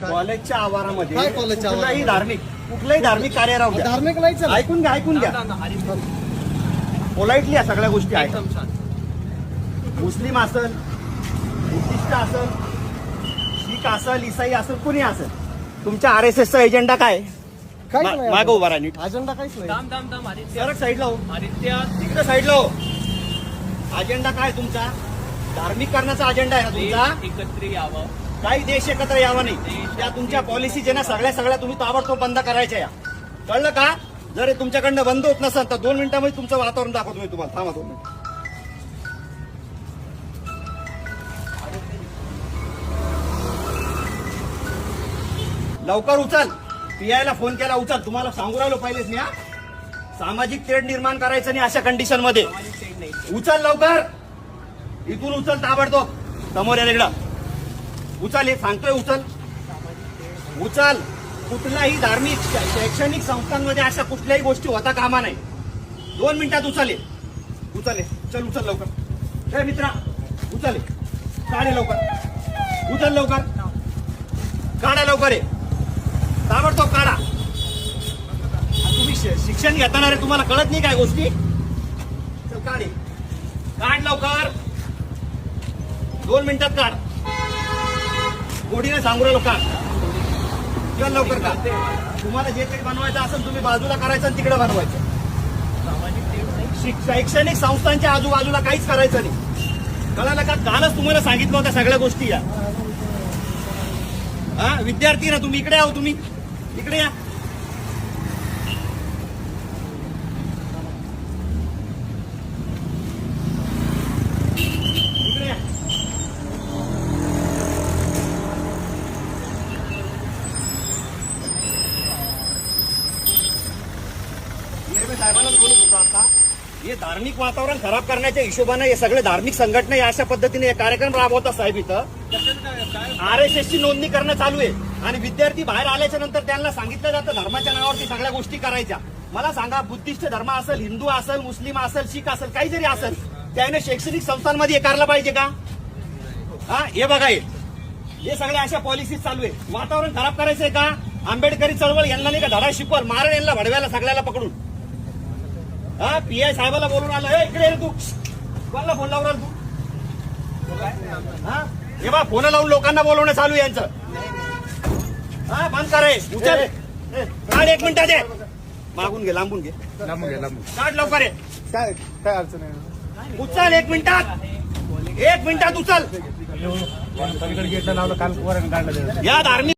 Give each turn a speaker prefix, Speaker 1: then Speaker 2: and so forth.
Speaker 1: कॉलेजच्या आवारामध्ये
Speaker 2: काय कॉलेजच्या
Speaker 1: कुठलाही धार्मिक कार्य राहू द्या.
Speaker 2: धार्मिक नाही चला.
Speaker 1: ऐकून घ्या पोलाइटली या सगळ्या गोष्टी आहेत. मुस्लिम असल, बुद्धिस्ट असल, शीख असल, इसाई असल, कुणी असल, तुमच्या RSSचा एजेंडा काय?
Speaker 2: काहीच नाही.
Speaker 1: मागं उभा राहा नीट.
Speaker 2: अजेंडा काहीच नाही.
Speaker 1: सरळ साईडला हो, तिकडे साईडला हो. अजेंडा काय तुमचा? धार्मिक करण्याचा अजेंडा आहे ना तुमचा?
Speaker 3: एकत्र यावं,
Speaker 1: काही देश एकत्र यावा नाही. त्या तुमच्या पॉलिसी जे ना सगळ्या तुम्ही ताबडतोब बंद करायच्या या. कळलं का? जर हे तुमच्याकडनं बंद होत नसेल तर 2 मिनिटांमध्ये तुमचं वातावरण दाखवतो मी तुम्हाला. थांबा 2 मिनिट. लवकर उचल. PI ला फोन केला, उचल. तुम्हाला सांगू राहिलो पहिलेच मी. सामाजिक तेढ निर्माण करायचं नाही अशा कंडिशन मध्ये. उचल लवकर, इथून उचल ताबडतोब. समोर या इकडं उचल, हे सांगतोय उचल. उचल. कुठल्याही धार्मिक शैक्षणिक संस्थांमध्ये अशा कुठल्याही गोष्टी होता कामा नाही. 2 मिनिटात उचल. उचल चल, उचल लवकर. हे मित्रा उचल, काढे लवकर. उचल लवकर, काढा लवकर. आहे ताबडतोब काढा. तुम्ही शिक्षण घेताना रे, तुम्हाला कळत नाही काय गोष्टी? चल काढे, काढ लवकर. 2 मिनिटात काढ. गोडीने सांगू राहिलो काढ. चल लवकर काढ. तुम्हाला जे काही बनवायचं असेल तुम्ही बाजूला करायचं आणि तिकडे बनवायचं. शैक्षणिक संस्थांच्या आजूबाजूला काहीच करायचं नाही. कळालं का? कालच तुम्हाला सांगितलं होतं सगळ्या गोष्टी या. हा विद्यार्थी ना तुम्ही, इकडे आहो. तुम्ही इकडे या. इकडे या. साहेबांना बोलत होतो आता. हे धार्मिक वातावरण खराब करण्याच्या हिशोबाने हे सगळे धार्मिक संघटना अशा पद्धतीने कार्यक्रम राबवतात साहेब. इथं RSSची नोंदणी करणं चालू आहे आणि विद्यार्थी बाहेर आल्याच्या नंतर त्यांना सांगितलं जातं धर्माच्या नावावरती सगळ्या गोष्टी करायच्या. मला सांगा, बुद्धिस्ट धर्म असेल, हिंदू असेल, मुस्लिम असेल, शीख असेल, काही जरी असेल, त्याने शैक्षणिक संस्थांमध्ये हे करायला पाहिजे का? हा हे बघा, हे सगळ्या अशा पॉलिसीज चालू आहे. वातावरण खराब करायचंय का? आंबेडकरी चळवळ यांना नाही का धडा शिकवल, मारण यांना भडव्याला सगळ्याला पकडून. हा PI साहेबाला बोलून आलं. हे इकडे तू कोणाला फोन लावून राहिला तू? हा हे बा, फोन लावून लोकांना बोलवणं चालू आहे यांचं. हा बंद करे. उचल, काढ. 1 मिनिटात दे. मागून घे, लांबून घे. काढ लवकर.
Speaker 2: काय काय अडचण आहे?
Speaker 1: उचल 1 मिनिटात. 1 मिनिटात उचल.
Speaker 2: गेट लावलं काल, काढलं
Speaker 1: या धार्मिक